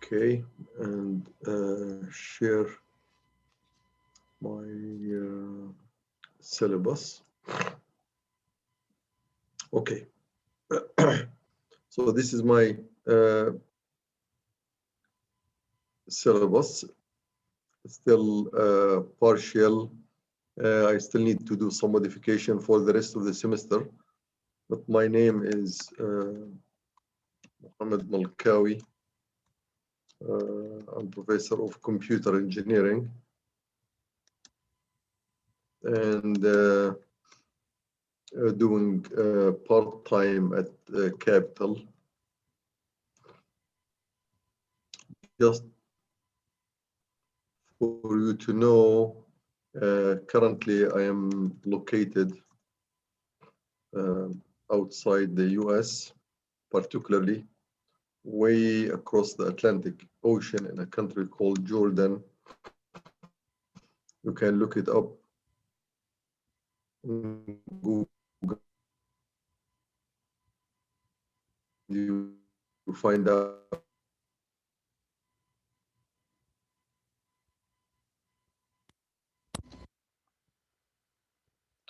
Okay, and share my syllabus. Okay, so this is my syllabus. Still partial. I still need to do some modification for the rest of the semester, but my name is Mohammad Malkawi. I'm professor of computer engineering, and doing part-time at Capital. Just for you to know, currently I am located outside the US, particularly way across the Atlantic Ocean in a country called Jordan. You can look it up on Google. You find out.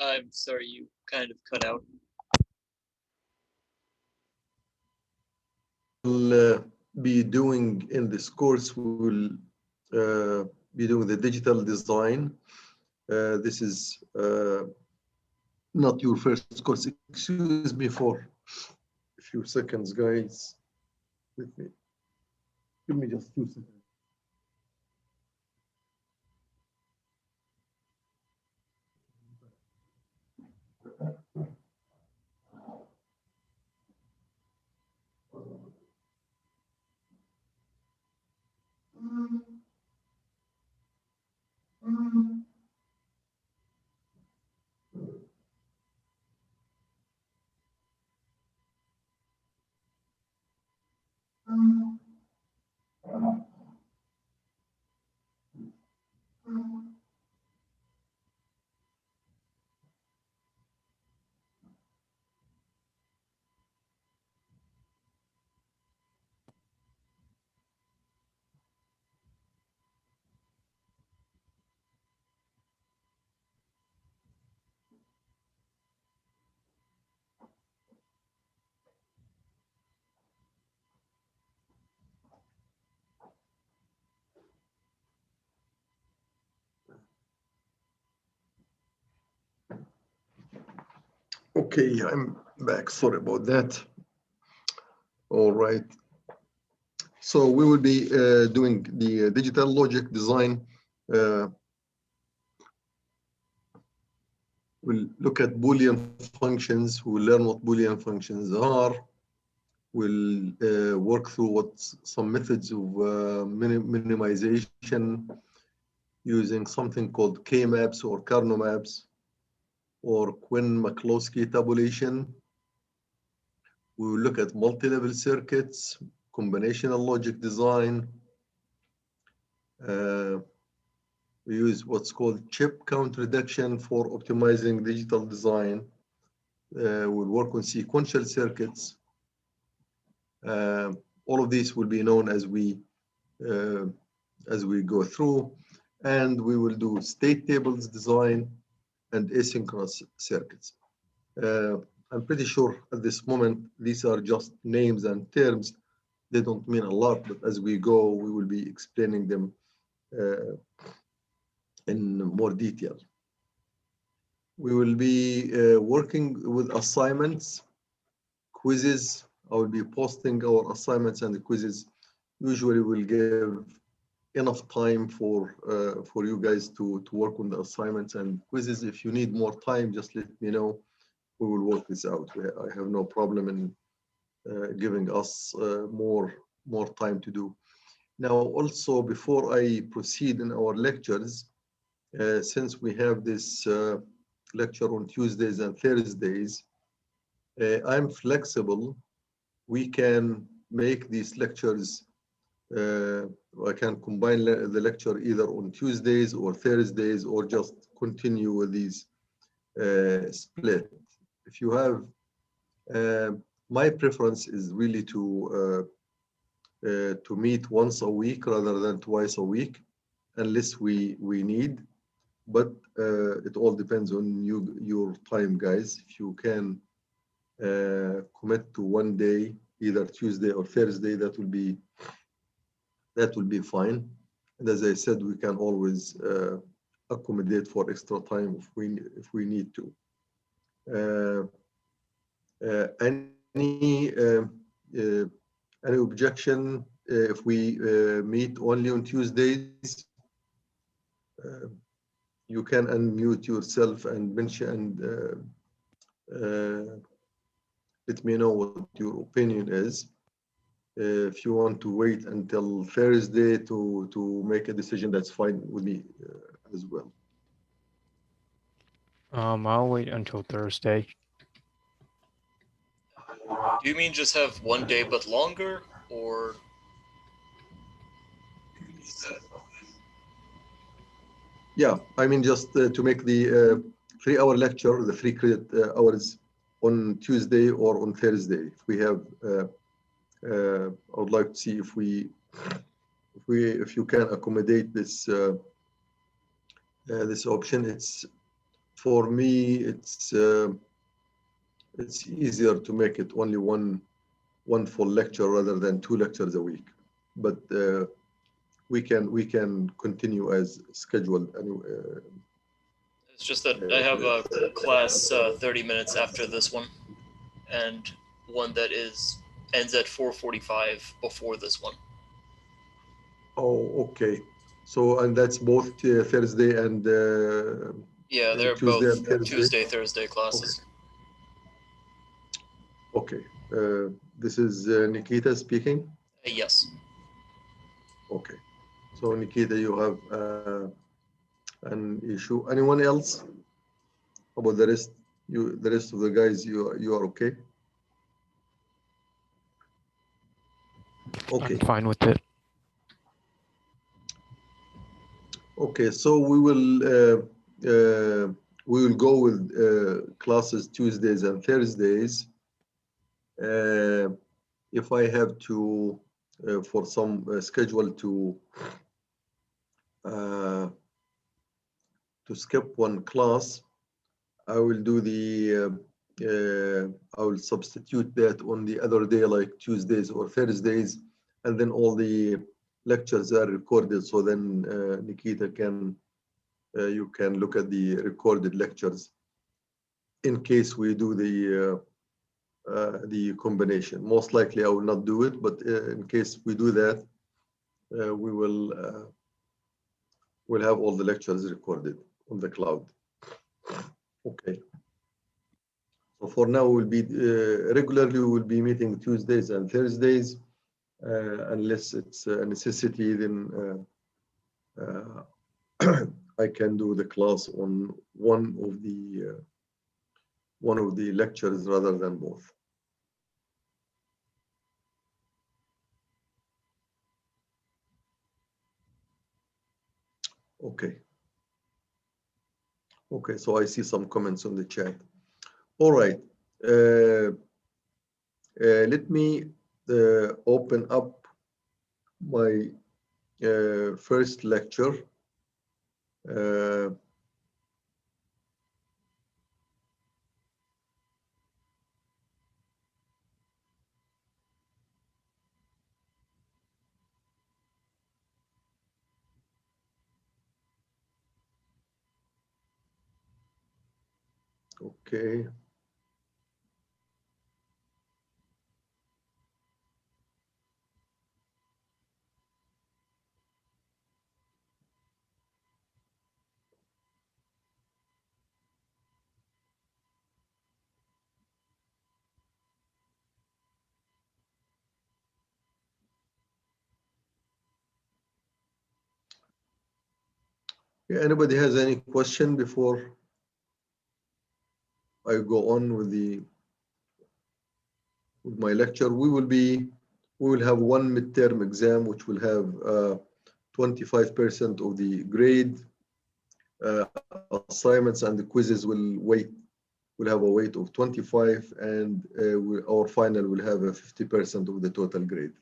I'm sorry, you kind of cut out. We'll be doing in this course, we will be doing the digital design. This is not your first course. Excuse me for a few seconds, guys. Give me just 2 seconds. Okay, I'm back. Sorry about that. All right. So we will be doing the digital logic design. We'll look at Boolean functions. We'll learn what Boolean functions are. We'll work through what some methods of minimization using something called K-maps or Karnaugh maps or Quinn-McCloskey tabulation. We will look at multi-level circuits, combinational logic design. We use what's called chip count reduction for optimizing digital design. We'll work on sequential circuits. All of these will be known as we go through, and we will do state tables design and asynchronous circuits. I'm pretty sure at this moment these are just names and terms. They don't mean a lot, but as we go, we will be explaining them in more detail. We will be working with assignments, quizzes. I will be posting our assignments and the quizzes. Usually we'll give enough time for you guys to work on the assignments and quizzes. If you need more time, just let me know. We will work this out. I have no problem in giving us more time to do. Now, also, before I proceed in our lectures, since we have this lecture on Tuesdays and Thursdays, I'm flexible. We can make these lectures, I can combine the lecture either on Tuesdays or Thursdays, or just continue with these split. If you have, my preference is really to to meet once a week rather than twice a week, unless we need. But it all depends on your time, guys. If you can commit to one day, either Tuesday or Thursday, that will be fine. And as I said, we can always accommodate for extra time if we need to. Any objection if we meet only on Tuesdays? You can unmute yourself and mention and let me know what your opinion is. If you want to wait until Thursday to make a decision, that's fine with me as well. I'll wait until Thursday. Do you mean just have one day but longer, or? Yeah, I mean just to make the 3-hour lecture, the 3 credit hours on Tuesday or on Thursday. If we have, I would like to see if you can accommodate this this option. It's for me, it's easier to make it only one full lecture rather than 2 lectures a week. But we can continue as scheduled. It's just that I have a class 30 minutes after this one, and one that ends at 4:45 before this one. Oh, okay. So, and that's both Thursday and yeah, they're Tuesday both and Thursday? Tuesday, Thursday classes. Okay. This is Nikita speaking. Yes. Okay. So, Nikita, you have an issue. Anyone else? How about the rest? The rest of the guys, you are okay? Okay. I'm fine with it. Okay, so we will go with classes Tuesdays and Thursdays. If I have to for some schedule to skip one class, I will do I will substitute that on the other day, like Tuesdays or Thursdays, and then all the lectures are recorded. So then Nikita you can look at the recorded lectures in case we do the combination. Most likely I will not do it, but in case we do that, we'll have all the lectures recorded on the cloud. Okay. So for now, we'll be regularly we'll be meeting Tuesdays and Thursdays, unless it's a necessity. Then I can do the class on one of the lectures rather than both. Okay. Okay, so I see some comments on the chat. All right. Let me open up my first lecture. Okay. Anybody has any question before I go on with my lecture? We will have one midterm exam, which will have 25% of the grade. Assignments and the quizzes will have a weight of 25, and our final will have a 50% of the total grade.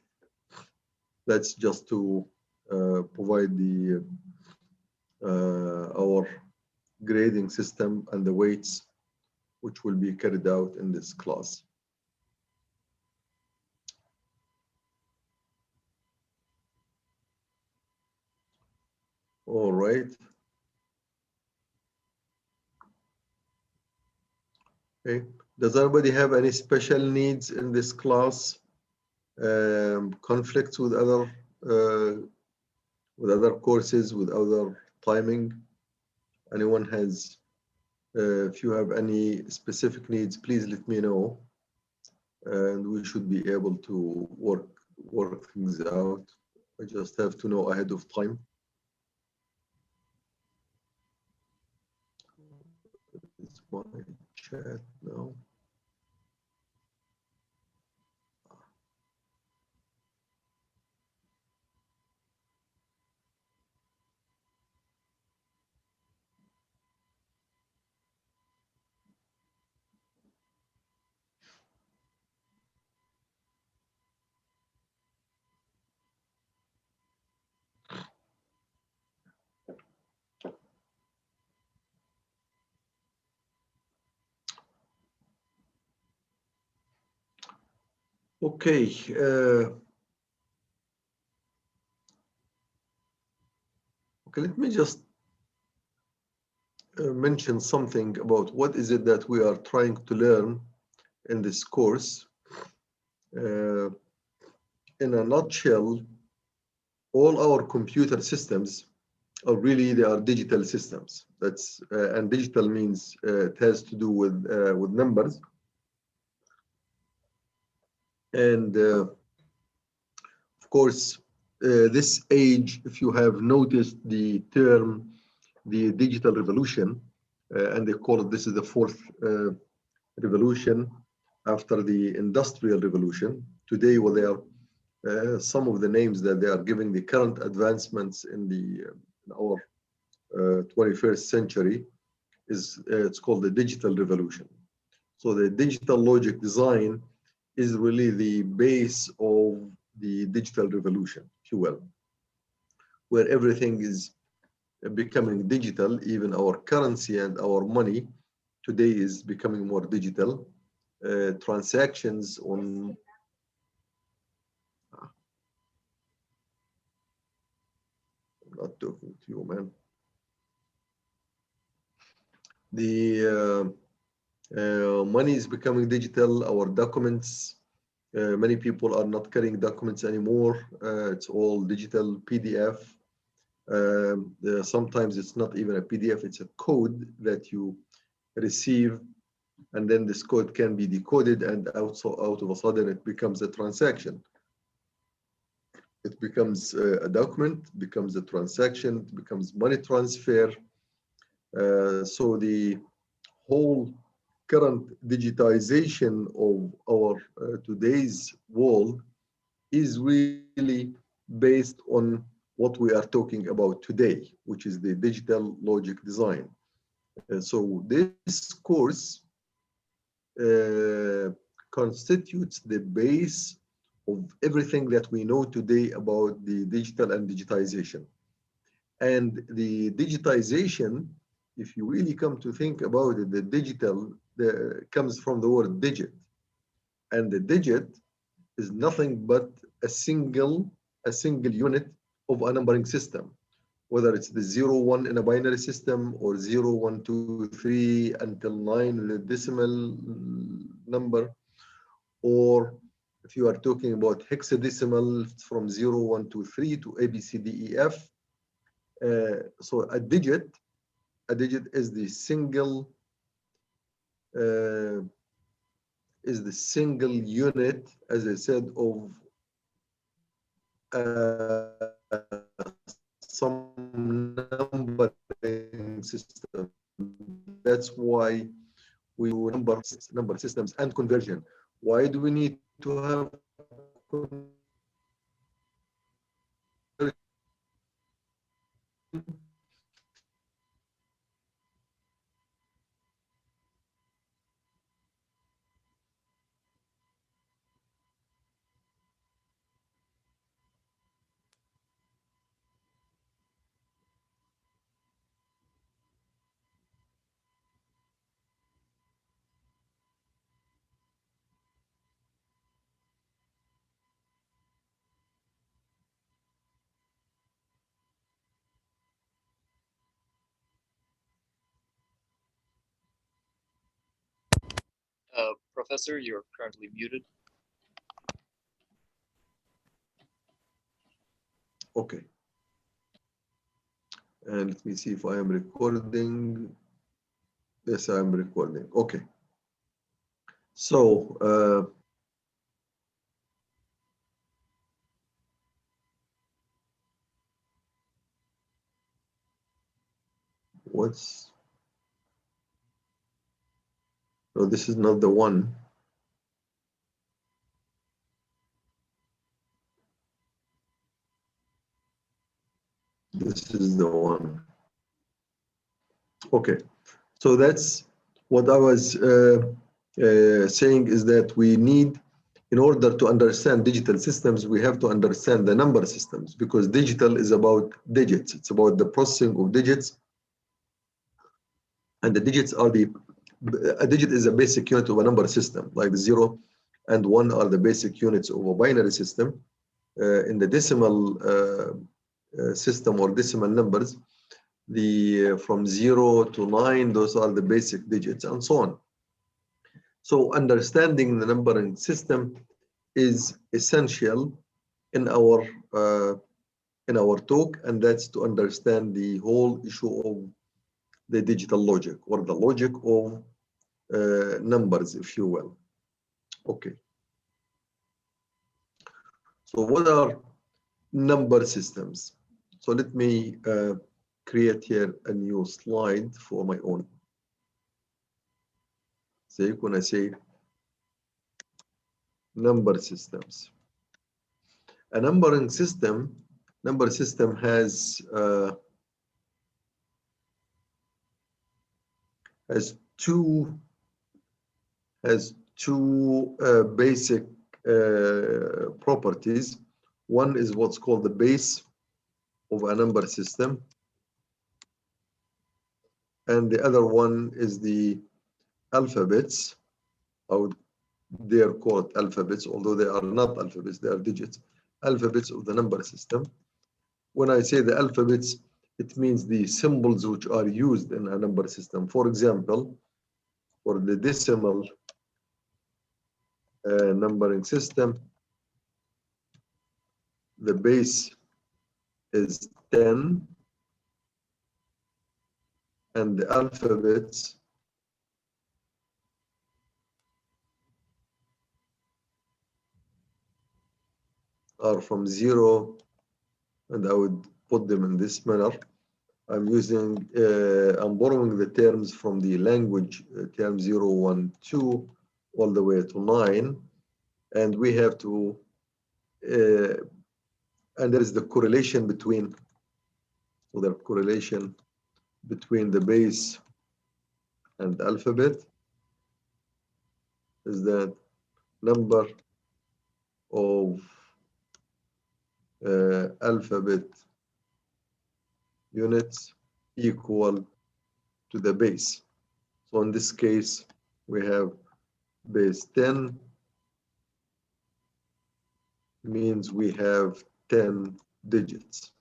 That's just to provide the our grading system and the weights which will be carried out in this class. All right. Okay. Does anybody have any special needs in this class? Conflicts with other courses, with other timing? Anyone has? If you have any specific needs, please let me know, and we should be able to work things out. I just have to know ahead of time. It's my chat now. Okay. Okay, let me just mention something about what is it that we are trying to learn in this course. In a nutshell, all our computer systems are really, they are digital systems. That's and digital means it has to do with numbers. And of course, this age, if you have noticed the term, the digital revolution, and they call it, this is the fourth revolution after the industrial revolution. Today, well, they are some of the names that they are giving the current advancements in our 21st century is it's called the digital revolution. So the digital logic design is really the base of the digital revolution, if you will, where everything is becoming digital. Even our currency and our money today is becoming more digital. Transactions on I'm not talking to you, man. The money is becoming digital. Our documents, many people are not carrying documents anymore. It's all digital PDF. Sometimes it's not even a PDF, it's a code that you receive, and then this code can be decoded, and out of a sudden it becomes a transaction. It becomes a document, becomes a transaction, it becomes money transfer. So the whole current digitization of our today's world is really based on what we are talking about today, which is the digital logic design. So this course constitutes the base of everything that we know today about the digital and digitization. And the digitization, if you really come to think about it, the digital comes from the word digit. And the digit is nothing but a single unit of a numbering system, whether it's the 0, 1 in a binary system, or 0, 1, 2, 3 until 9 in a decimal number, or if you are talking about hexadecimal from 0, 1, 2, 3 to A, B, C, D, E, F. So a digit is the single unit, as I said, of some numbering system. That's why we do number systems and conversion. Why do we need to have conversion? Professor, you're currently muted. Okay. And let me see if I am recording. Yes, I am recording. Okay. So, no, this is not the one. This is the one. Okay. So that's what I was saying, is that we need, in order to understand digital systems, we have to understand the number systems, because digital is about digits. It's about the processing of digits. And the digits are a digit is a basic unit of a number system, like 0 and 1 are the basic units of a binary system. In the decimal system or decimal numbers, from 0 to 9, those are the basic digits, and so on. So understanding the numbering system is essential in our talk, and that's to understand the whole issue of the digital logic, or the logic of numbers, if you will. Okay. So what are number systems? So let me create here a new slide for my own sake when I say number systems. A number system has two basic properties. One is what's called the base of a number system, and the other one is the alphabets. They are called alphabets, although they are not alphabets, they are digits. Alphabets of the number system. When I say the alphabets, it means the symbols which are used in a number system. For example, for the decimal numbering system, the base is 10, and the alphabets are from 0, and I would put them in this manner. I'm borrowing the terms from the language term 0, 1, 2, all the way to 9, and we have to, and there is the correlation between, so the correlation between the base and the alphabet is that number of alphabet units equal to the base. So in this case, we have base 10 means we have 10 digits.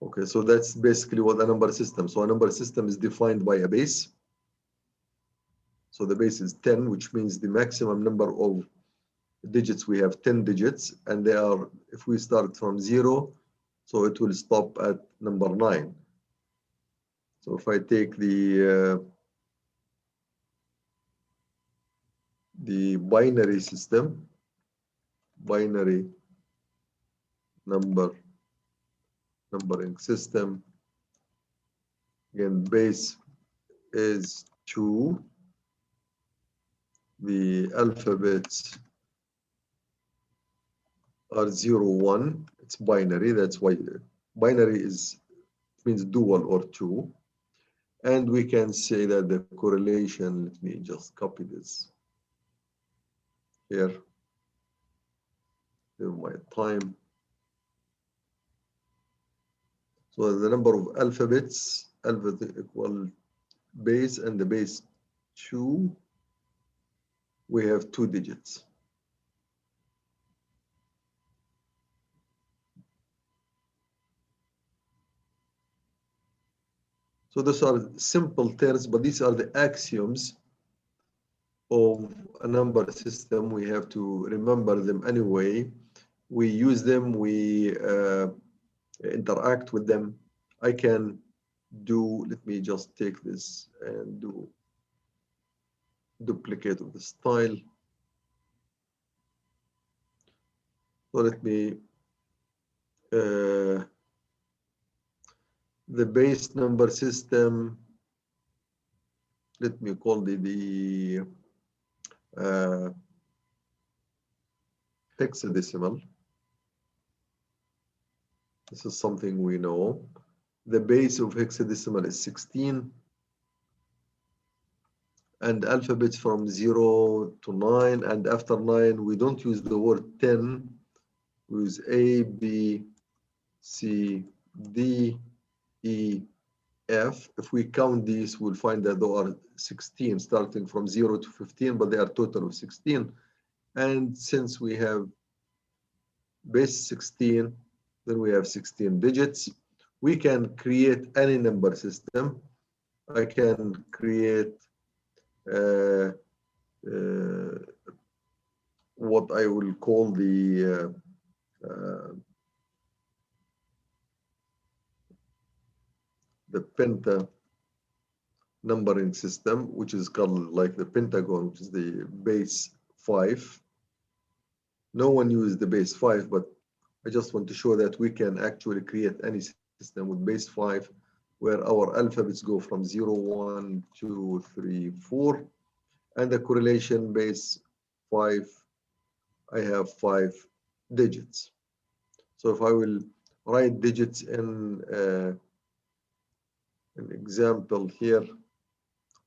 Okay, so that's basically what a number system. So a number system is defined by a base. So the base is 10, which means the maximum number of digits, we have 10 digits, and they are, if we start from 0, so it will stop at number 9. So if I take the binary system, binary numbering system, again, base is 2, the alphabets are 0, 1. It's binary. That's why binary means dual or 2. And we can say that the correlation, let me just copy this here. Give my time. So the number of alphabets, alphabet equal base, and the base 2, we have 2 digits. So those are simple terms, but these are the axioms of a number system, we have to remember them anyway. We use them, we interact with them. I can do, let me just take this and do duplicate of the style. So let me, the base number system, let me call the hexadecimal. This is something we know. The base of hexadecimal is 16. And alphabets from 0 to 9. And after 9, we don't use the word 10. We use A, B, C, D, E, F. If we count these, we'll find that there are 16, starting from 0 to 15, but they are total of 16. And since we have base 16, then we have 16 digits. We can create any number system. I can create what I will call the penta numbering system, which is called like the pentagon, which is the base 5. No one used the base 5, but I just want to show that we can actually create any system with base 5, where our alphabets go from 0, 1, 2, 3, 4, and the correlation base 5, I have 5 digits. So if I will write digits in an example here,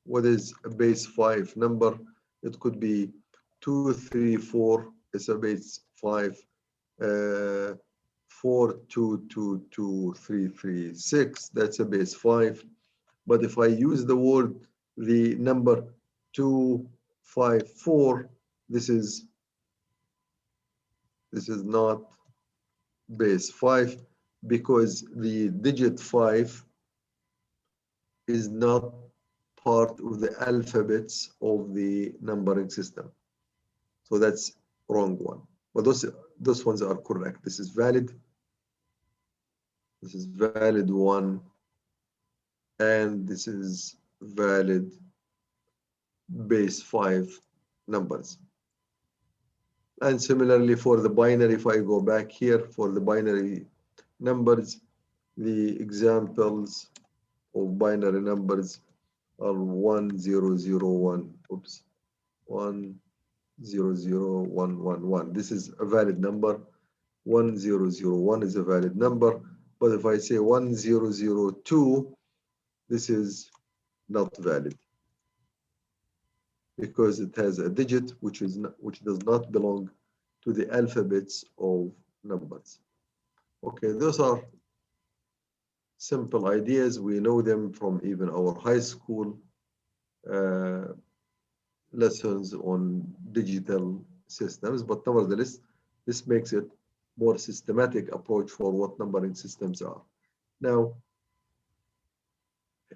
what is a base 5 number? It could be 2, 3, 4 is a base 5, 4, 2, 2, 2, 3, 3, 6, that's a base 5. But if I use the number 2, 5, 4, this is not base 5, because the digit 5 is not part of the alphabets of the numbering system. So that's wrong one. But those ones are correct. This is valid. This is valid 1. And this is valid base 5 numbers. And similarly for the binary, if I go back here for the binary numbers, the examples of binary numbers are 1001. Oops, 100111. This is a valid number. 1001 is a valid number. But if I say 1002, this is not valid, because it has a digit which does not belong to the alphabets of numbers. Okay, those are simple ideas. We know them from even our high school lessons on digital systems, but nevertheless, this makes it more systematic approach for what numbering systems are. Now,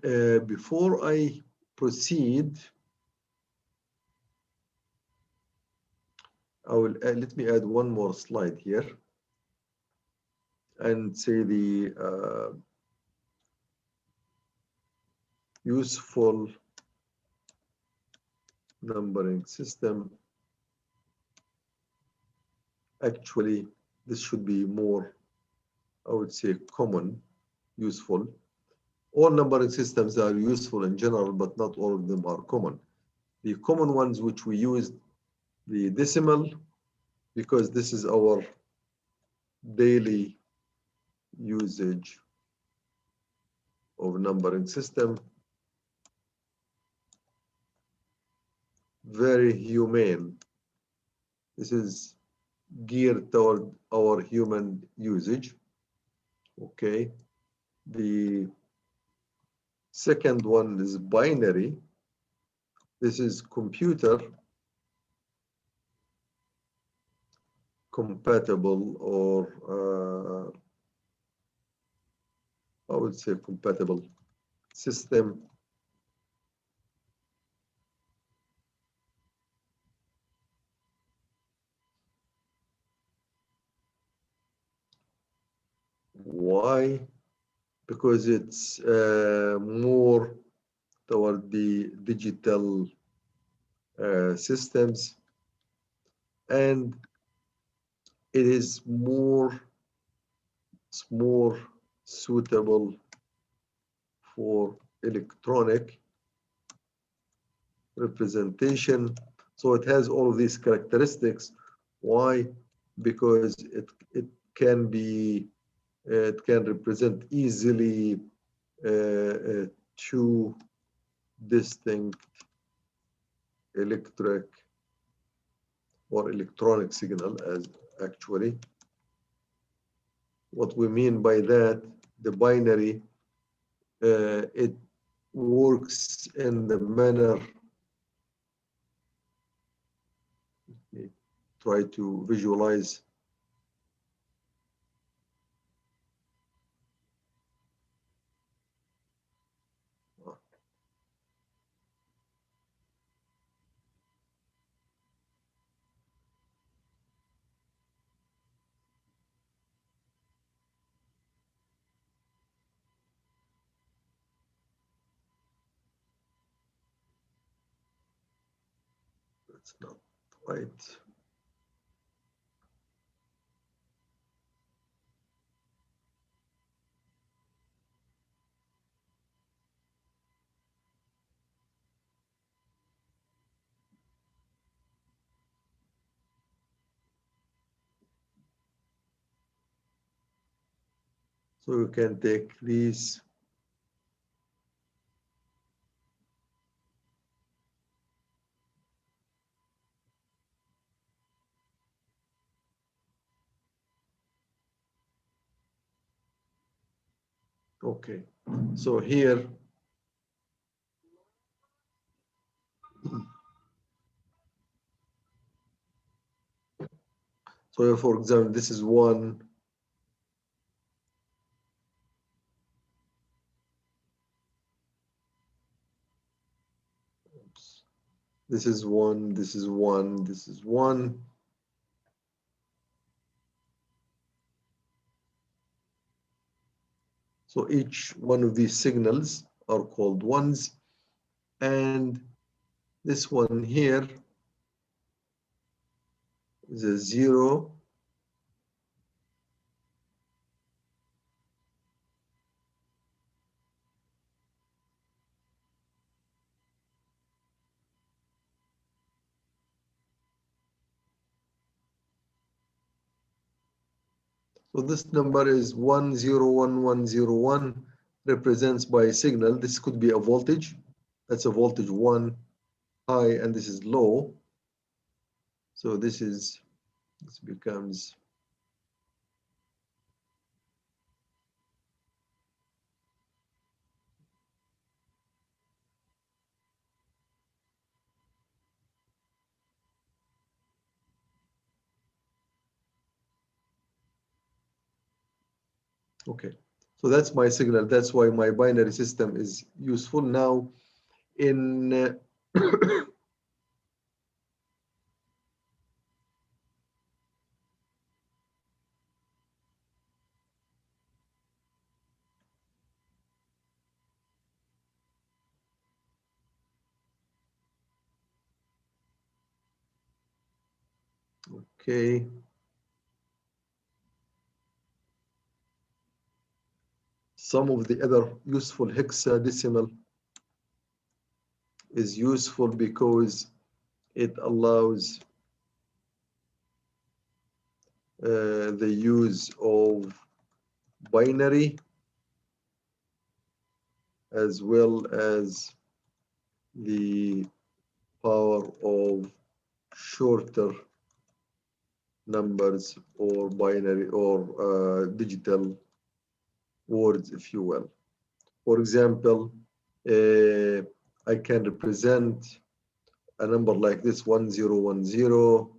before I proceed, I will let me add one more slide here and say the useful numbering system. Actually, this should be more, I would say, common, useful. All numbering systems are useful in general, but not all of them are common. The common ones which we use, the decimal, because this is our daily usage of numbering system. Very humane. This is geared toward our human usage. Okay. The second one is binary. This is computer compatible, or I would say compatible system. Why? Because it's more toward the digital systems, and it is more suitable for electronic representation. So it has all of these characteristics. Why? Because it can be it can represent easily two distinct electric or electronic signal. As actually what we mean by that, the binary, it works in the manner, try to visualize. That's not right. So you can take these. Okay, so here, so for example, this is one. Oops. This is one, this is one, this is one. So each one of these signals are called ones. And this one here is a 0. So this number is 101101, represents by a signal. This could be a voltage. That's a voltage 1 high, and this is low. So this becomes okay. So that's my signal. That's why my binary system is useful. Now in okay. Some of the other useful hexadecimal is useful because it allows the use of binary as well as the power of shorter numbers or binary or digital words, if you will. For example, I can represent a number like this: 1010,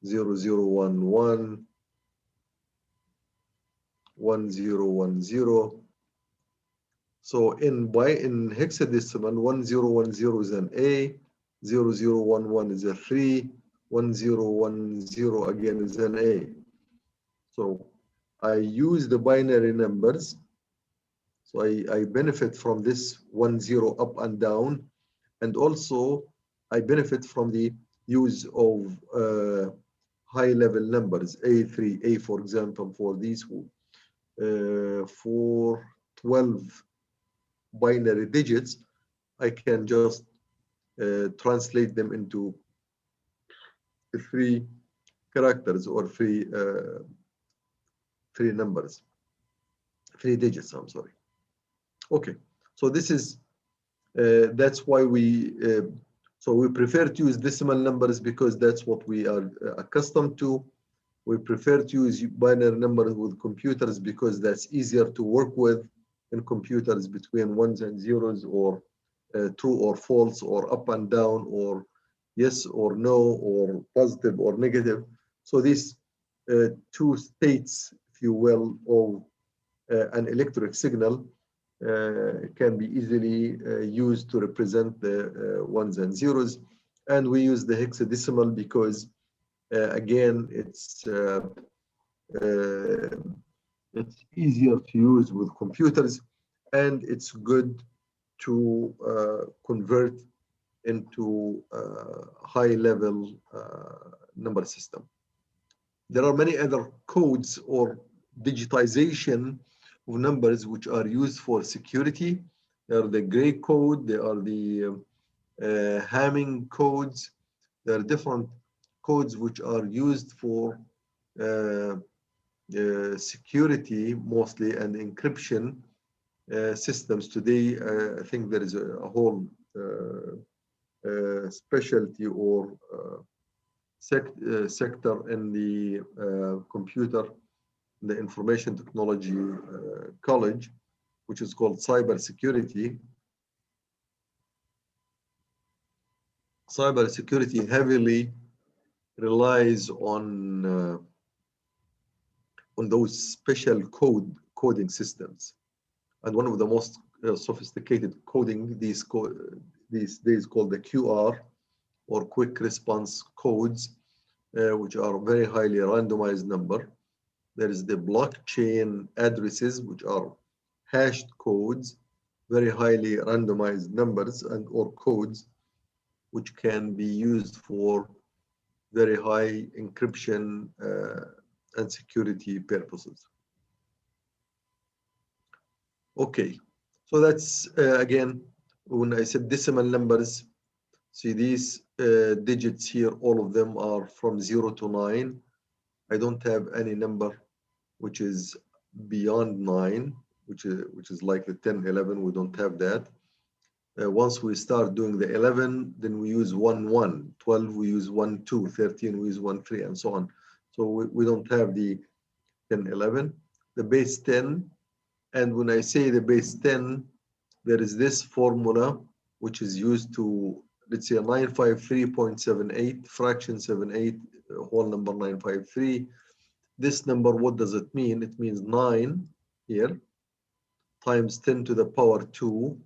0011, 1010. So in hexadecimal, 1010 is an A, 0011 is a 3, 1010 again is an A. So I use the binary numbers. So I benefit from this 1, 0 up and down. And also I benefit from the use of high level numbers, A3, A for example, for these for 12 binary digits, I can just translate them into 3 characters or 3 numbers, 3 digits, I'm sorry. Okay, so this is, that's why we prefer to use decimal numbers because that's what we are accustomed to. We prefer to use binary numbers with computers because that's easier to work with in computers between ones and zeros, or true or false, or up and down, or yes or no, or positive or negative. So these 2 states, if you will, of an electric signal can be easily used to represent the ones and zeros. And we use the hexadecimal because again, it's easier to use with computers, and it's good to convert into high-level number system. There are many other codes or digitization of numbers which are used for security. There are the gray code, there are the Hamming codes. There are different codes which are used for security mostly and encryption systems. Today, I think there is a whole specialty or sector in the computer, the information technology college, which is called cybersecurity. Cybersecurity heavily relies on those special coding systems, and one of the most sophisticated coding these days called the QR, or quick response codes, which are very highly randomized number. There is the blockchain addresses, which are hashed codes, very highly randomized numbers and or codes, which can be used for very high encryption and security purposes. Okay, so that's again, when I said decimal numbers, see these digits here, all of them are from 0 to 9. I don't have any number which is beyond 9, which is like the 10, 11. We don't have that. Once we start doing the 11, then we use 1, 1. 12, we use 1, 2. 13, we use 1, 3, and so on. So we don't have the 10, 11. The base 10, and when I say the base 10, there is this formula which is used to, let's say, 953.78, fraction 78, whole number 953. This number, what does it mean? It means 9 here times 10 to the power 2.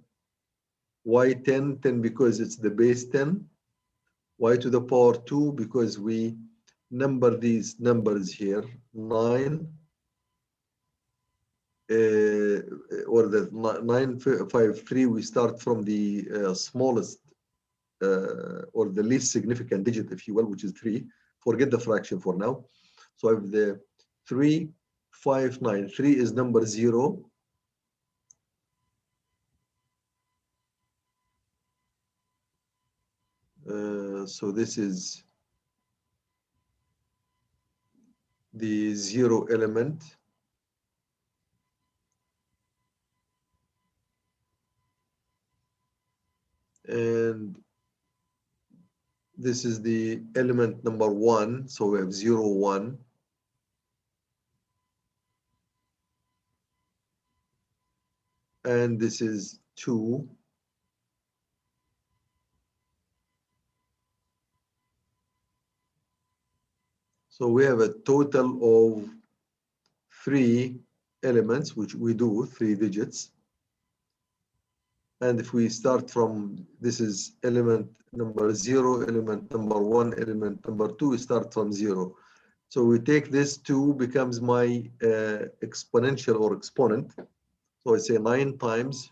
Why 10? 10 because it's the base 10. Y to the power 2 because we number these numbers here, 9, or the 953, we start from the smallest or the least significant digit, if you will, which is 3. Forget the fraction for now. So if the 3, 5, 9, 3 is number 0. So this is the 0 element. And this is the element number 1. So we have 0, 1. And this is 2. So we have a total of 3 elements, which we do 3 digits. And if we start from, this is element number 0, element number 1, element number 2, we start from 0. So we take this 2 becomes my exponential or exponent. So I say 9 times,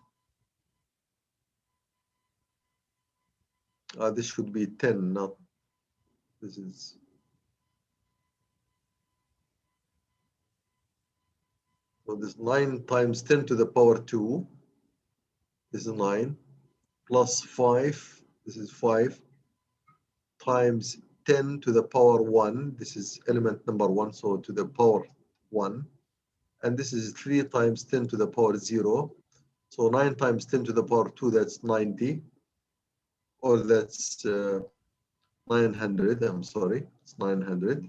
this should be 10, not, this is, so this 9 times 10 to the power 2, this is 9, plus 5, this is 5, times 10 to the power 1, this is element number 1, so to the power 1, and this is 3 times 10 to the power 0, so 9 times 10 to the power 2, that's 90, or that's 900, I'm sorry, it's 900.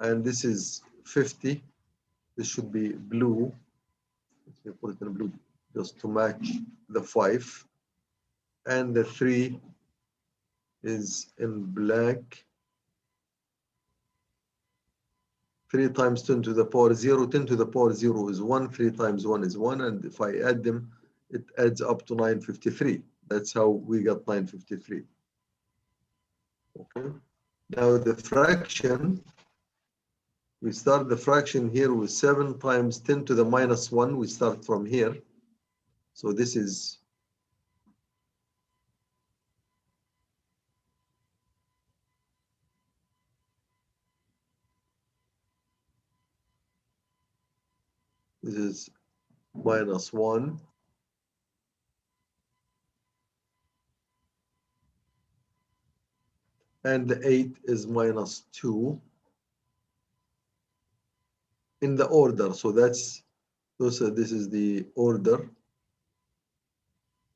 And this is 50. This should be blue. Let me put it in blue just to match the 5. And the 3 is in black. 3 times 10 to the power 0. 10 to the power 0 is 1. 3 times 1 is 1. And if I add them, it adds up to 953. That's how we got 953. Okay. Now the fraction, we start the fraction here with 7 times 10 to the minus 1. We start from here. So this is minus 1. And the 8 is minus 2 in the order. So this is the order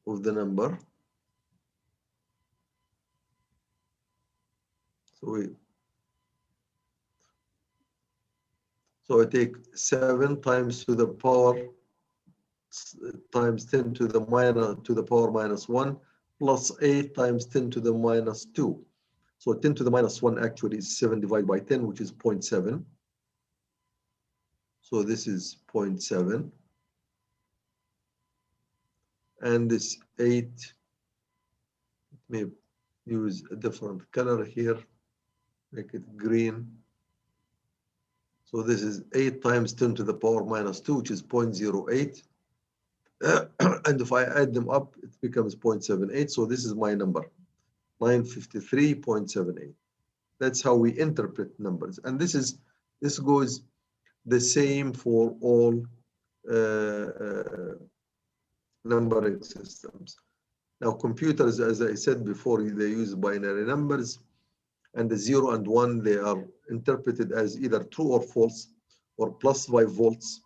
of the number. So I take 7 times to the power times 10 to the power minus 1 plus 8 times 10 to the minus 2. So 10 to the minus 1 actually is 7 divided by 10, which is 0.7. So this is 0.7. And this 8, let me use a different color here, make it green. So this is 8 times 10 to the power minus 2, which is 0.08. And if I add them up, it becomes 0.78. So this is my number, 953.78. That's how we interpret numbers. And this goes the same for all numbering systems. Now computers, as I said before, they use binary numbers, and the 0 and 1, they are interpreted as either true or false, or plus 5 volts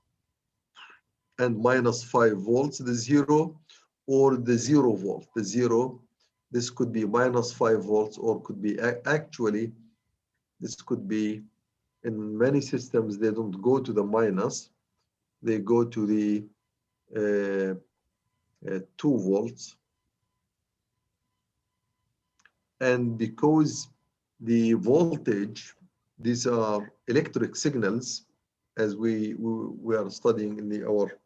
and minus 5 volts, the 0, or the 0 volt. The 0, this could be minus 5 volts, or could be actually, this could be, in many systems, they don't go to the minus, they go to the 2 volts. And because the voltage, these are electric signals, as we are studying in our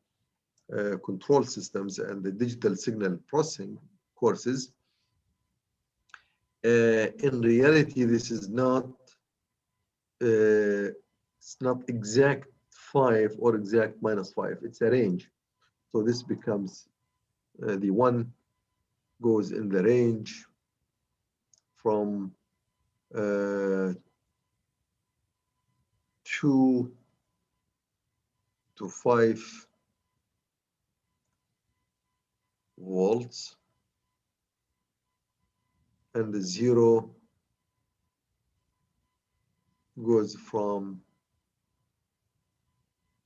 control systems and the digital signal processing courses. In reality, this is not it's not exact 5 or exact minus 5. It's a range. So this becomes the 1 goes in the range from 2 to 5 volts, and the 0 goes from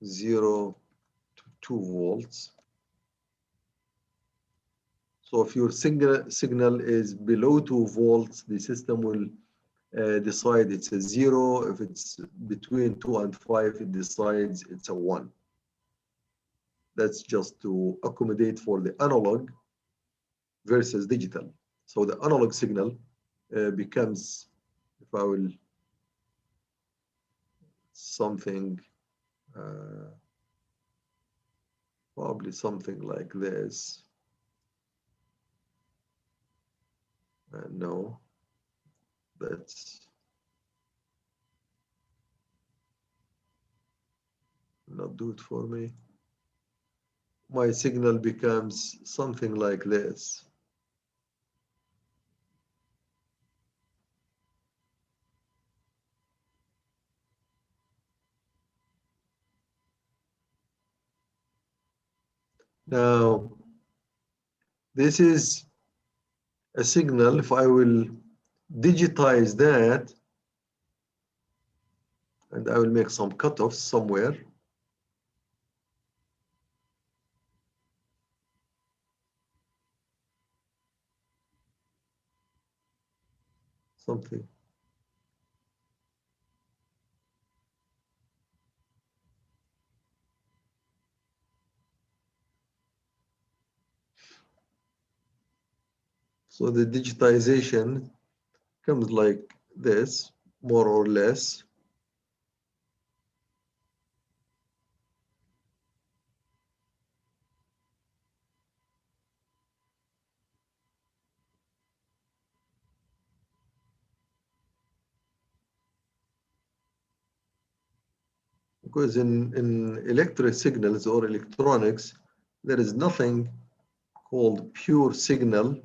0 to 2 volts. So if your signal is below 2 volts, the system will decide it's a 0. If it's between 2 and 5, it decides it's a 1. That's just to accommodate for the analog versus digital. So the analog signal becomes, if I will, something, probably something like this. No, that's cannot do it for me. My signal becomes something like this. Now, this is a signal. If I will digitize that, and I will make some cutoffs somewhere. Something. So the digitization comes like this, more or less. Because in electric signals or electronics, there is nothing called pure signal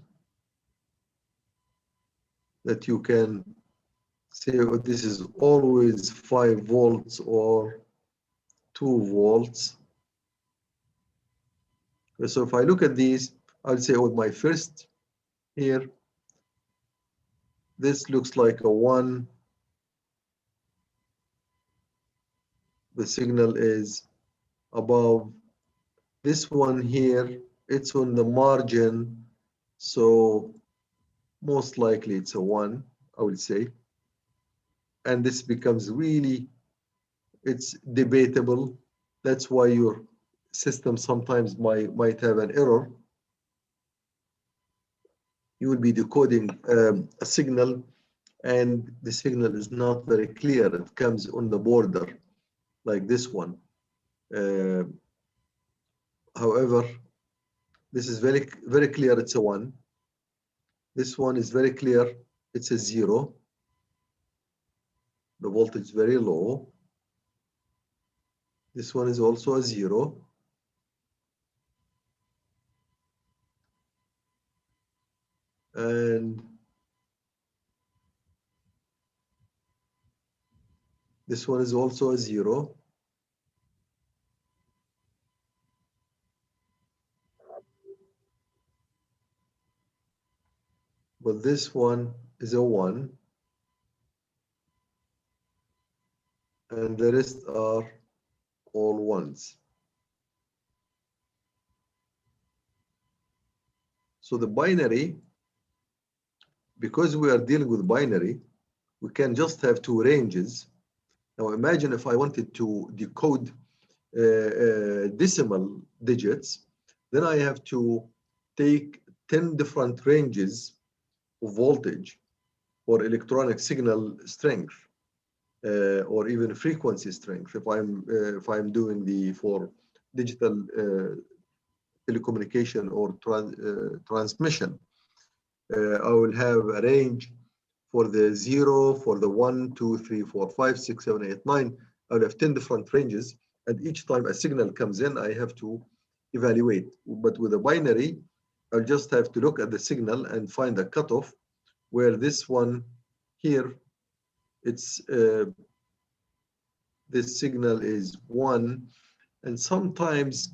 that you can say, oh, this is always 5 volts or 2 volts. So if I look at these, I'll say, oh, my first here, this looks like a 1. The signal is above. This one here, it's on the margin, so most likely it's a 1, I would say. And this becomes really, it's debatable. That's why your system sometimes might have an error. You will be decoding a signal, and the signal is not very clear. It comes on the border, like this one. However, this is very, very clear, it's a 1. This one is very clear, it's a 0. The voltage is very low. This one is also a 0. And this one is also a 0. But this one is a 1. And the rest are all 1s. So the binary, because we are dealing with binary, we can just have 2 ranges. Now imagine if I wanted to decode decimal digits, then I have to take 10 different ranges of voltage or electronic signal strength, or even frequency strength. If I'm doing for digital telecommunication or transmission, I will have a range for the 0, for the 1, 2, 3, 4, 5, 6, 7, 8, 9. I will have 10 different ranges, and each time a signal comes in, I have to evaluate. But with a binary, I'll just have to look at the signal and find a cutoff where this one here, it's this signal is 1, and sometimes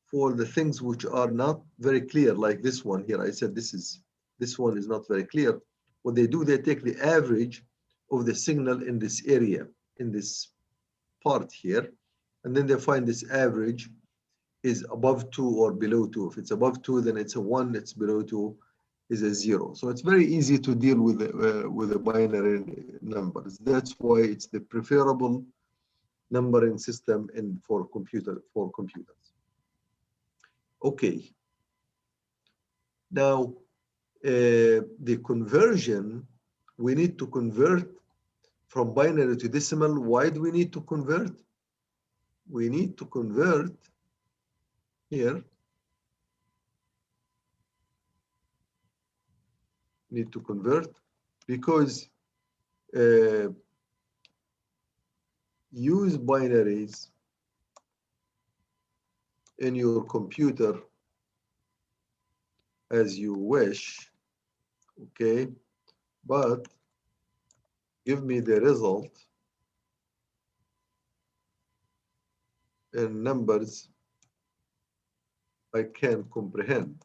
for the things which are not very clear, like this one here, I said this one is not very clear. What they do, they take the average of the signal in this area, in this part here, and then they find this average is above 2 or below 2. If it's above 2, then it's a 1. It's below 2 is a 0. So it's very easy to deal with the binary numbers. That's why it's the preferable numbering system for computers. Okay. Now, the conversion, we need to convert from binary to decimal. Why do we need to convert? We need to convert here. Need to convert because use binaries in your computer as you wish, okay, but give me the result in numbers I can comprehend.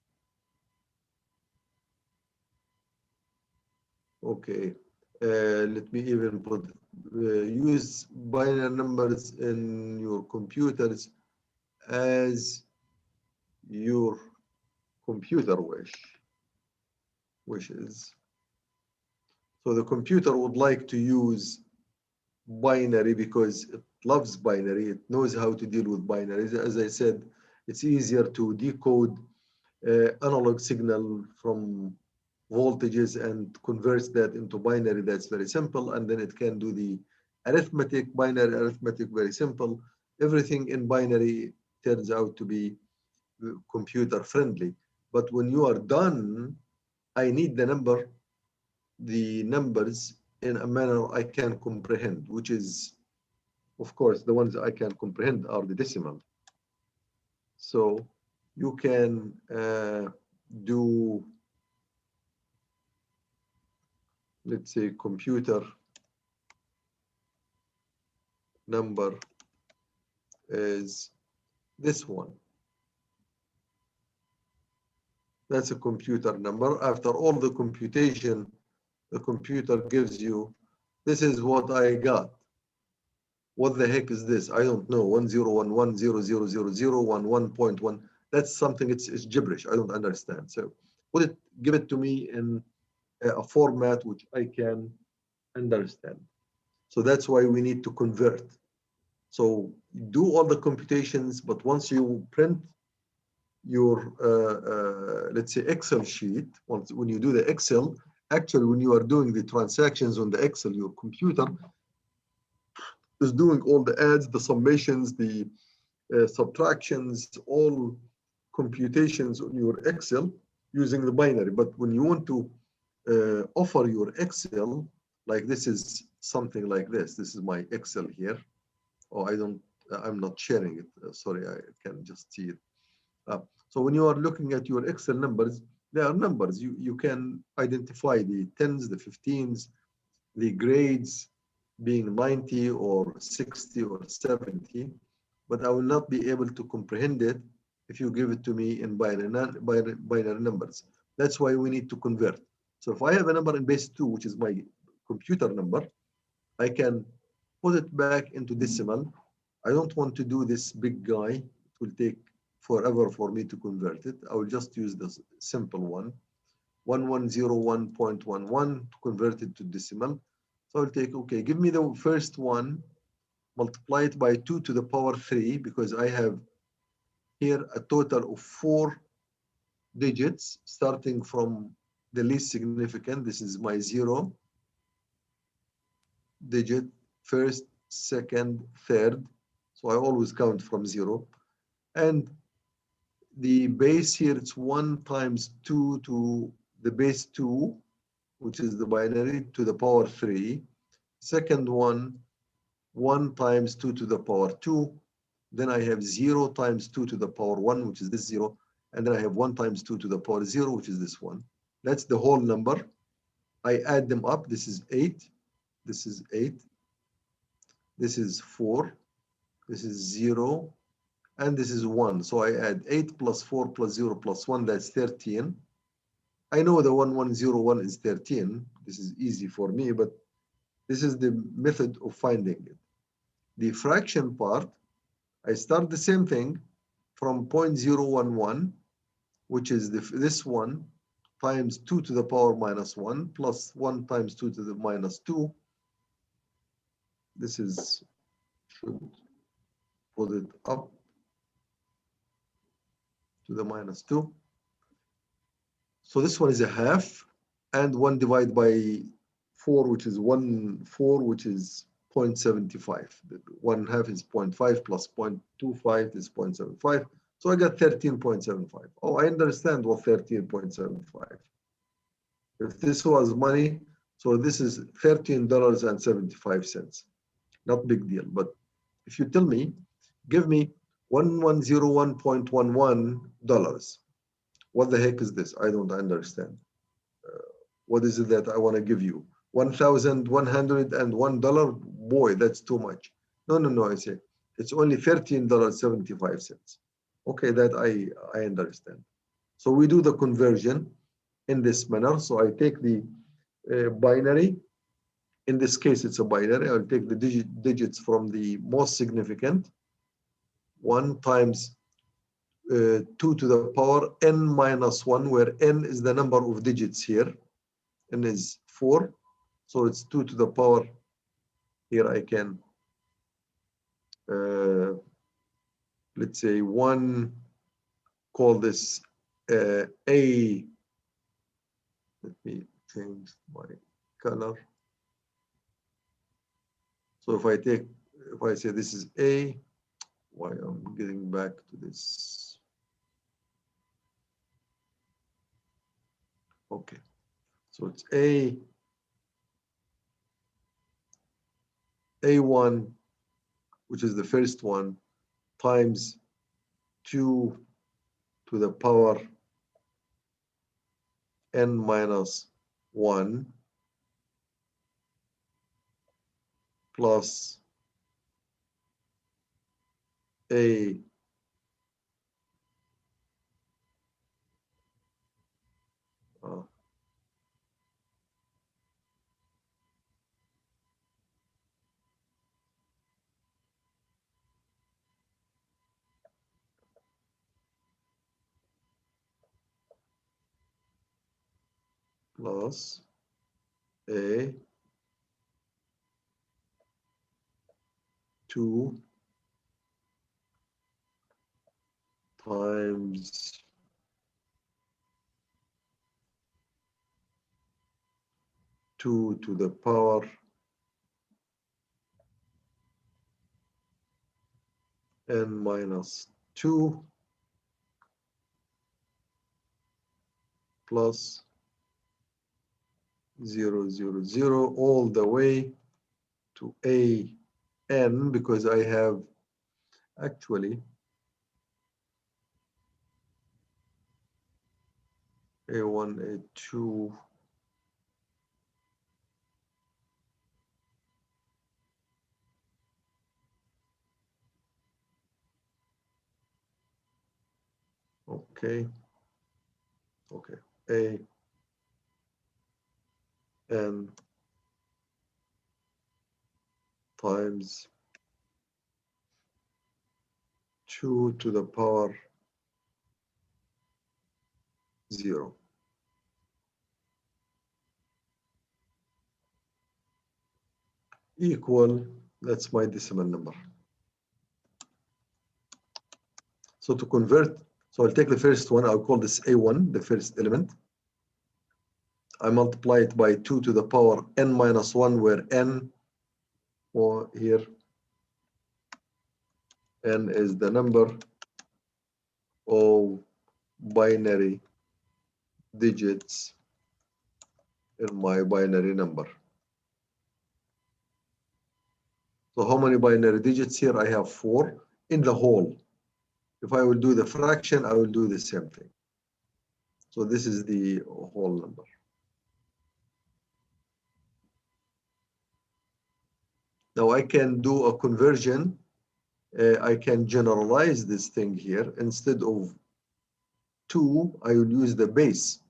Okay, let me even put use binary numbers in your computers as your computer wishes. So the computer would like to use binary because it loves binary. It knows how to deal with binaries. As I said, it's easier to decode analog signal from voltages and converts that into binary. That's very simple. And then it can do the binary arithmetic, very simple. Everything in binary turns out to be computer friendly. But when you are done, I need the numbers in a manner I can comprehend, which is, of course, the ones I can comprehend are the decimal. So you can do, let's say, computer number is this one. That's a computer number. After all the computation, the computer gives you, this is what I got. What the heck is this? I don't know. 1011000011.1. That's something, it's gibberish. I don't understand. So give it to me in a format which I can understand. So that's why we need to convert. So do all the computations, but once you print your, let's say, Excel sheet, when you do the Excel, actually, when you are doing the transactions on the Excel, your computer is doing all the adds, the summations, the subtractions, all computations on your Excel using the binary. But when you want to offer your Excel, like this is something like this. This is my Excel here. Oh, I'm not sharing it. Sorry, I can just see it. So when you are looking at your Excel numbers, there are numbers. You can identify the 10s, the 15s, the grades being 90 or 60 or 70, but I will not be able to comprehend it if you give it to me in binary numbers. That's why we need to convert. So if I have a number in base 2, which is my computer number, I can put it back into decimal. I don't want to do this big guy. It will take forever for me to convert it. I will just use this simple one, 1101.11 to convert it to decimal. So I'll take, okay, give me the first one, multiply it by 2 to the power 3, because I have here a total of 4 digits starting from the least significant. This is my 0 digit, first, second, third. So I always count from 0. And the base here, it's 1 times 2 to the base 2, which is the binary, to the power 3. Second one, 1 times 2 to the power 2. Then I have 0 times 2 to the power 1, which is this 0. And then I have 1 times 2 to the power 0, which is this 1. That's the whole number. I add them up. This is 8. This is 8. This is 4. This is 0. And this is 1. So I add 8 plus 4 plus 0 plus 1. That's 13. I know the 1101 is 13. This is easy for me, but this is the method of finding it. The fraction part, I start the same thing from 0.011, which is this one, times 2 to the power minus 1, plus 1 times 2 to the minus 2. This is, should put it up to the minus 2. So this one is a half, and 1 divided by 4, which is 4, which is 0.75. 1/2 is 0.5 plus 0.25 is 0.75. So I got 13.75. Oh, I understand what 13.75. If this was money, so this is $13.75. Not big deal. But if you tell me, give me $1101.11. What the heck is this? I don't understand. What is it that I want to give you? $1,101? Boy, that's too much. No, I say it's only $13.75. Okay, that I understand. So we do the conversion in this manner. So I take the binary. In this case, it's a binary. I'll take the digits from the most significant. 1 times 2 to the power n minus 1, where n is the number of digits here. N is 4. So it's 2 to the power. Here I can, let's say, 1, call this A. Let me change my color. So if I say this is A, why I'm getting back to this. Okay, so it's A1, which is the first one, times 2 to the power n minus 1 plus A plus A 2 times 2 to the power n minus 2 plus 0, all the way to an, because I have actually A1, A2, okay, A n times 2 to the power 0 equal, that's my decimal number. So to convert, so I'll take the first one, I'll call this A1, the first element. I multiply it by 2 to the power n minus 1, where n, or here, n is the number of binary digits in my binary number. So how many binary digits here? I have 4 in the whole. If I will do the fraction, I will do the same thing. So this is the whole number. Now I can do a conversion. I can generalize this thing here. Instead of 2, I will use the base.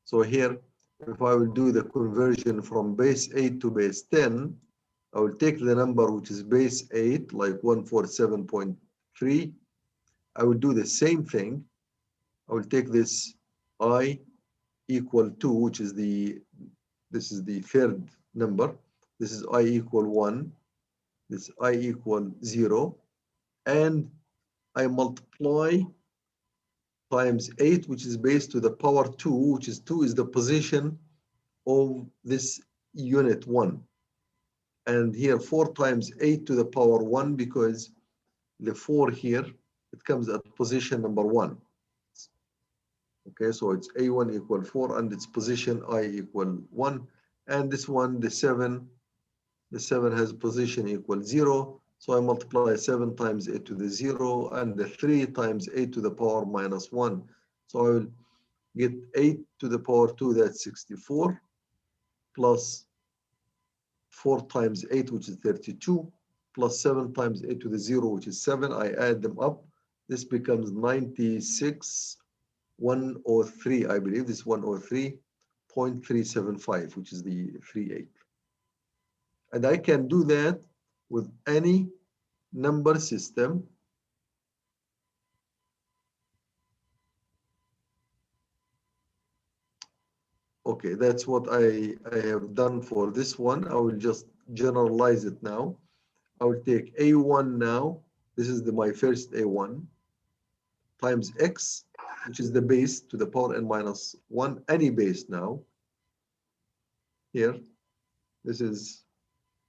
So here, if I will do the conversion from base 8 to base 10, I will take the number which is base 8, like 147.3. I will do the same thing. I will take this I equal 2, which is this is the third number. This is I equal 1. This I equal 0. And I multiply times 8, which is base to the power 2, which is 2 is the position of this unit 1. And here 4 times 8 to the power 1, because the 4 here, it comes at position number 1. Okay, so it's A1 equal 4, and its position I equal 1. And this one, the 7 has position equal 0. So I multiply 7 times a to the 0 and the 3 times a to the power minus 1. So I will get 8 to the power 2, that's 64, plus 4 times 8, which is 32, plus 7 times a to the 0, which is 7. I add them up. This becomes 96, 103, I believe. This is 103.375, which is the 38. And I can do that with any number system. Okay, that's what I have done for this one. I will just generalize it now. I will take A1 now. This is my first A1 times X, which is the base to the power n minus 1, any base now. Here, this is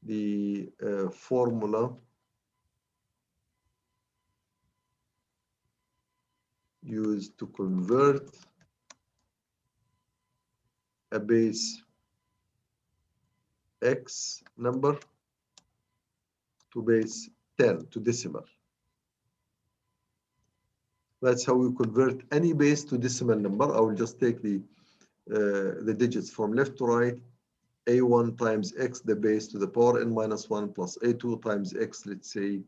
the formula used to convert a base X number to base 10, to decimal. That's how we convert any base to decimal number. I will just take the digits from left to right. A1 times X, the base to the power n minus 1, plus A2 times X, let's say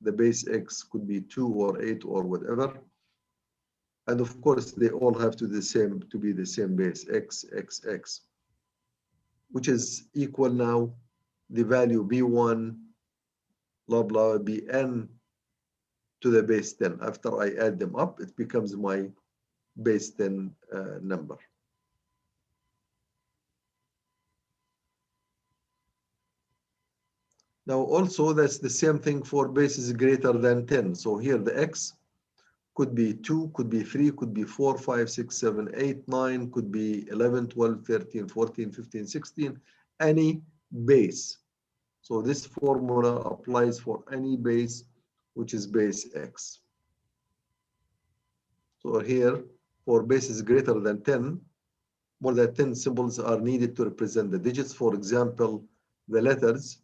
the base X could be 2 or 8 or whatever. And of course, they all have to be the same base, X, X, X, which is equal now the value B1, blah, blah, Bn to the base 10. After I add them up, it becomes my base 10 number. Now also that's the same thing for bases greater than 10. So here the X could be 2, could be 3, could be 4, 5, 6, 7, 8, 9, could be 11, 12, 13, 14, 15, 16, any base. So this formula applies for any base which is base X. So here for bases greater than 10, more than 10 symbols are needed to represent the digits. For example, the letters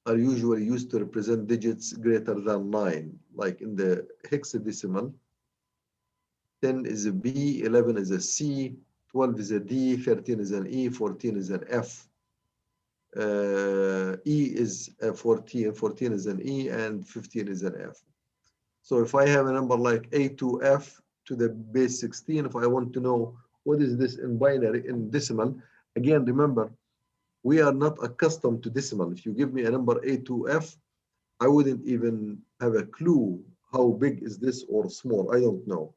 are usually used to represent digits greater than 9, like in the hexadecimal. 10 is a B, 11 is a C, 12 is a D, 13 is an E, 14 is an F. E is a 14, 14 is an E, and 15 is an F. So if I have a number like A to F to the base 16, if I want to know what is this in binary, in decimal, again, remember, we are not accustomed to decimal. If you give me a number A to F, I wouldn't even have a clue how big is this or small. I don't know.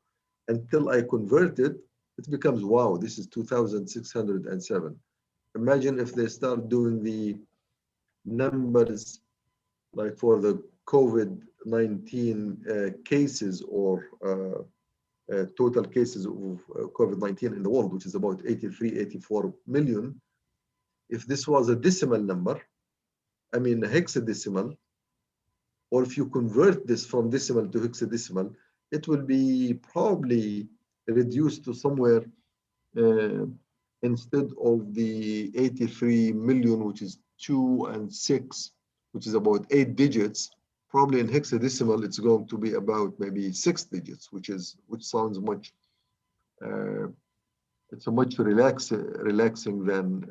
Until I convert it, it becomes, wow, this is 2,607. Imagine if they start doing the numbers like for the COVID-19 cases or total cases of COVID-19 in the world, which is about 83, 84 million. If this was a decimal number, I mean a hexadecimal, or if you convert this from decimal to hexadecimal, it will be probably reduced to somewhere instead of the 83 million, which is 2 and 6, which is about 8 digits, probably in hexadecimal, it's going to be about maybe 6 digits, which sounds much, it's a much relaxing than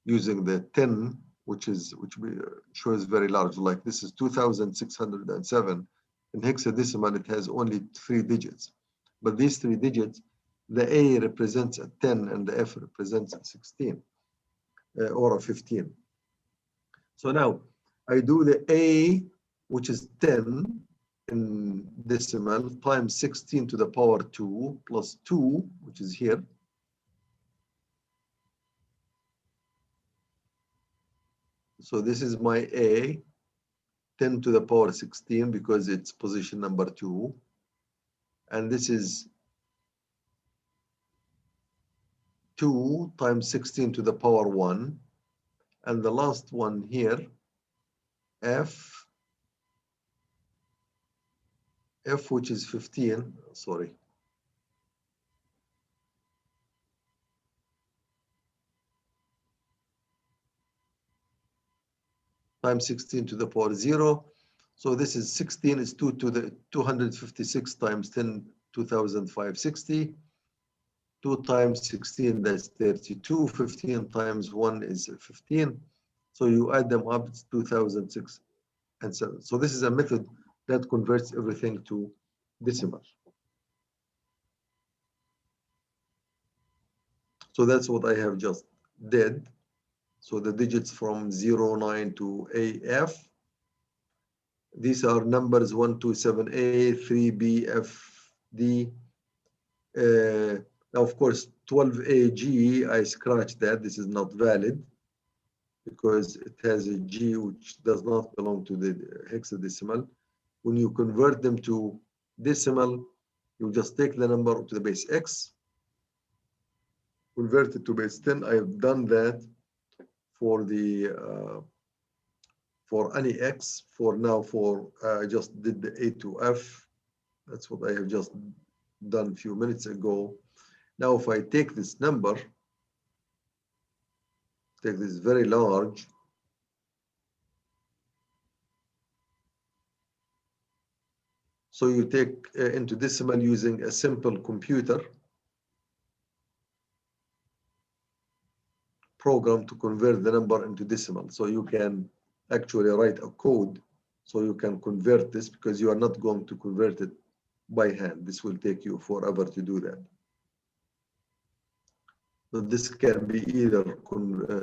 using the 10, which shows very large. Like this is 2,607. In hexadecimal, it has only 3 digits. But these 3 digits, the A represents a 10 and the F represents a 16 or a 15. So now I do the A, which is 10 in decimal, times 16 to the power 2 plus 2, which is here. So this is my A, 10 to the power 16 because it's position number 2. And this is 2 times 16 to the power 1. And the last one here, F, which is 15, sorry. times 16 to the power 0. So this is 16 is 2 to the 256 times 10, 2560. 2 times 16, that's 32. 15 times 1 is 15. So you add them up, it's 2006 and 7. So this is a method that converts everything to decimal. So that's what I have just did. So the digits from 09 to AF. These are numbers 127A, 3B, F, D. Now, of course, 12AG, I scratched that. This is not valid because it has a G which does not belong to the hexadecimal. When you convert them to decimal, you just take the number to the base X, convert it to base 10. I have done that for the for any X. For now, I just did the A to F. That's what I have just done a few minutes ago. Now, if I take this number, take this very large, so you take into decimal using a simple computer program to convert the number into decimal. So you can actually write a code so you can convert this, because you are not going to convert it by hand. This will take you forever to do that. So this can be either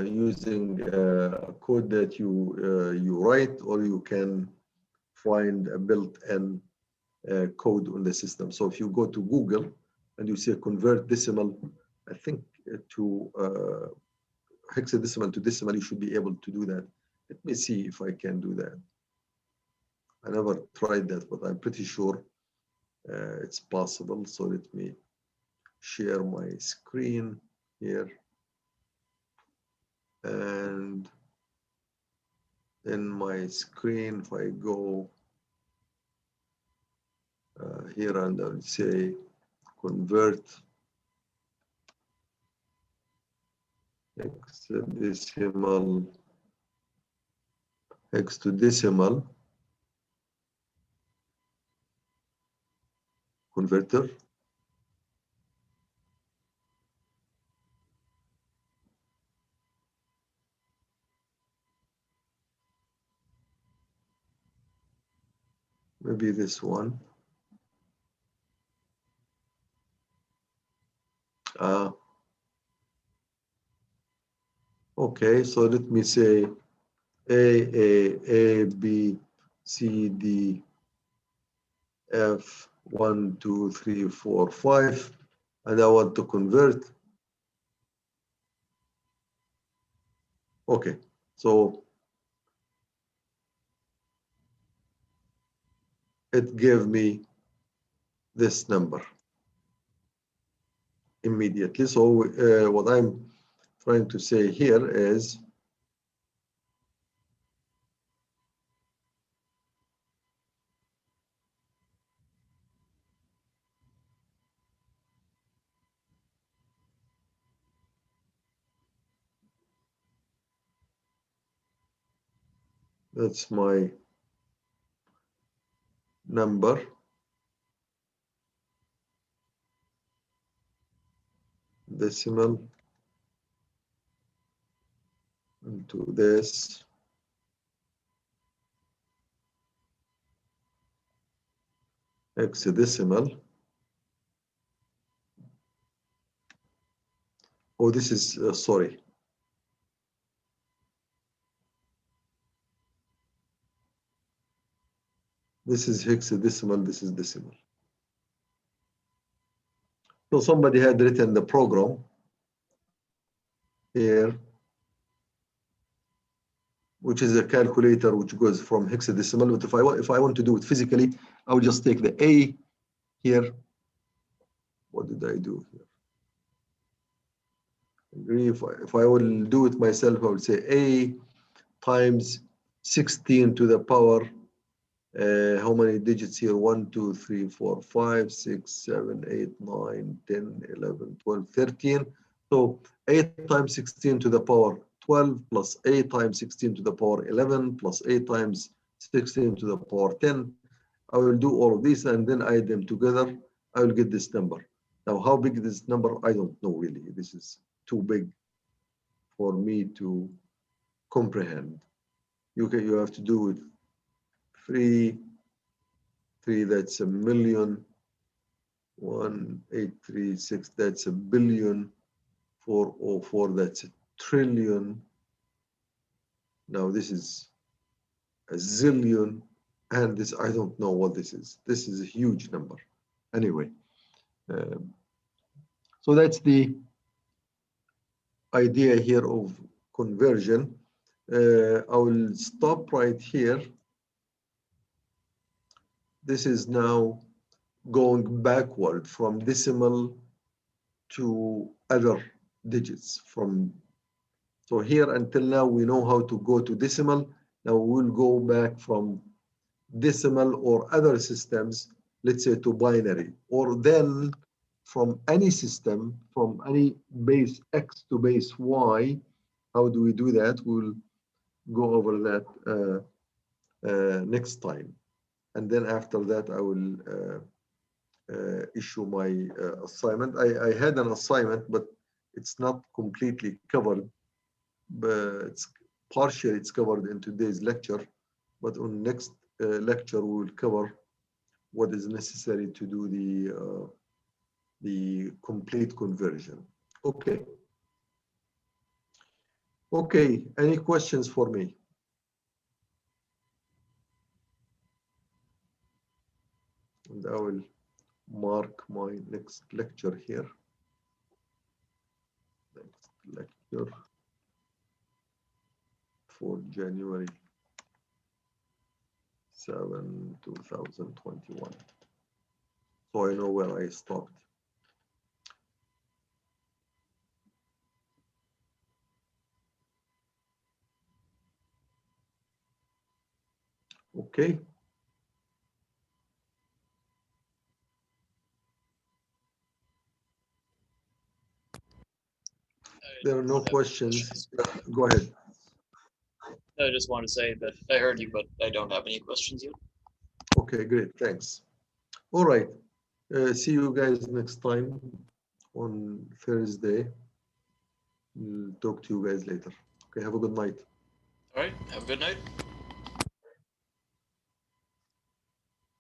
using a code that you write, or you can find a built-in code on the system. So if you go to Google and you say convert decimal, I think to hexadecimal to decimal, you should be able to do that. Let me see if I can do that. I never tried that, but I'm pretty sure it's possible. So let me share my screen here. And in my screen, if I go here and I'll say convert hexadecimal hex to decimal converter. Maybe this one. Okay, so let me say A, B, C, D, F, 1, 2, 3, 4, 5, and I want to convert. Okay, so it gave me this number immediately. So what I'm trying to say here is that's my number. Decimal into this. Hexadecimal. Oh, this is, sorry. This is hexadecimal, this is decimal. So somebody had written the program here, which is a calculator which goes from hexadecimal. But if I want to do it physically, I will just take the A here. What did I do here? If I will do it myself, I would say A times 16 to the power. How many digits here? 1, 2, 3, 4, 5, 6, 7, 8, 9, 10, 11, 12, 13. So 8 times 16 to the power 12 plus 8 times 16 to the power 11 plus 8 times 16 to the power 10. I will do all of these and then add them together. I will get this number. Now, how big is this number? I don't know really. This is too big for me to comprehend. You have to do it 3, that's a million. 1836, that's a billion. 404, that's a trillion. Now this is a zillion, and this, I don't know what this is. This is a huge number. Anyway, so that's the idea here of conversion. I will stop right here. This is now going backward from decimal to other digits. So here until now we know how to go to decimal. Now we'll go back from decimal or other systems, let's say to binary, or then from any system, from any base X to base Y. How do we do that? We'll go over that next time. And then after that, I will issue my assignment. I had an assignment, but it's not completely covered, but it's partially it's covered in today's lecture. But on next lecture, we will cover what is necessary to do the complete conversion. Okay. Okay, any questions for me? And I will mark my next lecture here. Next lecture for January 7, 2021. So I know where I stopped. Okay. There are no questions. Go ahead. I just want to say that I heard you, but I don't have any questions yet. Okay, great. Thanks. All right. See you guys next time on Thursday. We'll talk to you guys later. Okay, have a good night. All right. Have a good night.